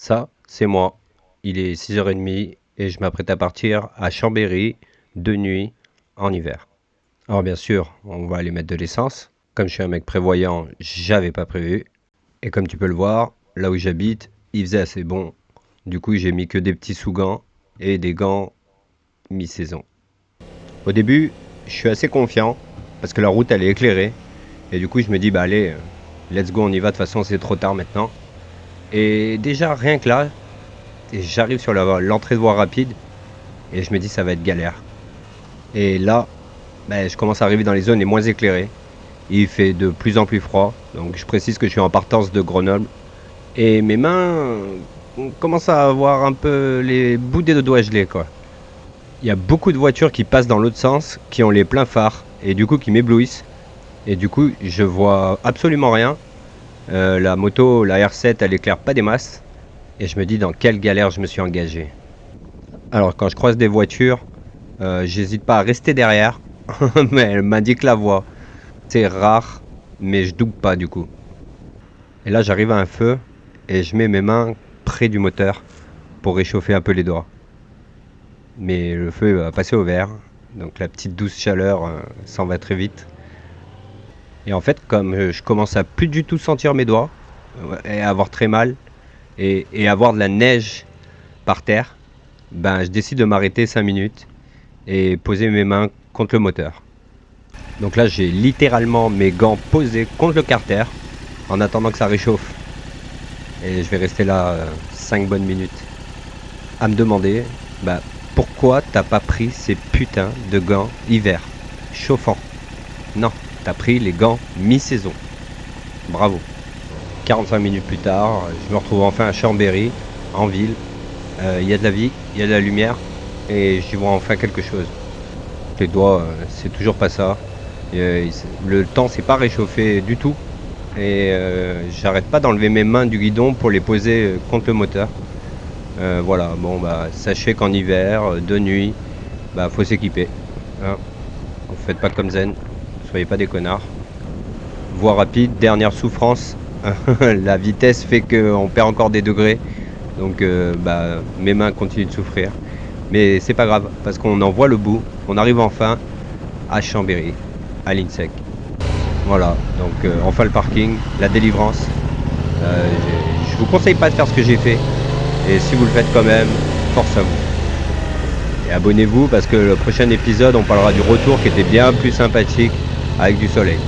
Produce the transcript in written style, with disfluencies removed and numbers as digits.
Ça, c'est moi. Il est 6h30 et je m'apprête à partir à Chambéry de nuit en hiver. Alors bien sûr, on va aller mettre de l'essence. Comme je suis un mec prévoyant, j'avais pas prévu. Et comme tu peux le voir, là où j'habite, il faisait assez bon. Du coup, j'ai mis que des petits sous-gants et des gants mi-saison. Au début, je suis assez confiant parce que la route elle est éclairée. Et du coup, je me dis, bah allez, let's go, on y va. De toute façon, c'est trop tard maintenant. Et déjà, rien que là, j'arrive sur l'entrée de voie rapide et je me dis, ça va être galère. Et là, bah, je commence à arriver dans les zones les moins éclairées. Il fait de plus en plus froid. Donc, je précise que je suis en partance de Grenoble. Et mes mains commencent à avoir un peu les bouts des doigts gelés, quoi. Il y a beaucoup de voitures qui passent dans l'autre sens, qui ont les pleins phares et du coup qui m'éblouissent. Et du coup, je vois absolument rien. La moto, la R7, elle éclaire pas des masses. Et je me dis dans quelle galère je me suis engagé. Alors quand je croise des voitures, j'hésite pas à rester derrière, mais elle m'indique la voie. C'est rare, mais je double pas du coup. Et là j'arrive à un feu et je mets mes mains près du moteur pour réchauffer un peu les doigts. Mais le feu va passer au vert, donc la petite douce chaleur s'en va très vite. Et en fait, comme je commence à plus du tout sentir mes doigts et à avoir très mal et avoir de la neige par terre, ben je décide de m'arrêter 5 minutes et poser mes mains contre le moteur. Donc là, j'ai littéralement mes gants posés contre le carter en attendant que ça réchauffe. Et je vais rester là 5 bonnes minutes à me demander bah, pourquoi t'as pas pris ces putains de gants hiver chauffants. Non, t'as pris les gants mi-saison. Bravo. 45 minutes plus tard, je me retrouve enfin à Chambéry, en ville. Il y a de la vie, il y a de la lumière et j'y vois enfin quelque chose. Les doigts, c'est toujours pas ça. Le temps s'est pas réchauffé du tout et j'arrête pas d'enlever mes mains du guidon pour les poser contre le moteur. Voilà, bon bah sachez qu'en hiver, de nuit, bah faut s'équiper. Hein. Vous faites pas comme Zen, soyez pas des connards. Voie rapide, dernière souffrance. La vitesse fait qu'on perd encore des degrés. Donc bah, mes mains continuent de souffrir. Mais c'est pas grave, parce qu'on en voit le bout. On arrive enfin à Chambéry, à l'INSEC. Voilà, donc enfin le parking, la délivrance. Je vous conseille pas de faire ce que j'ai fait. Et si vous le faites quand même, force à vous. Et abonnez-vous parce que le prochain épisode, on parlera du retour qui était bien plus sympathique avec du soleil.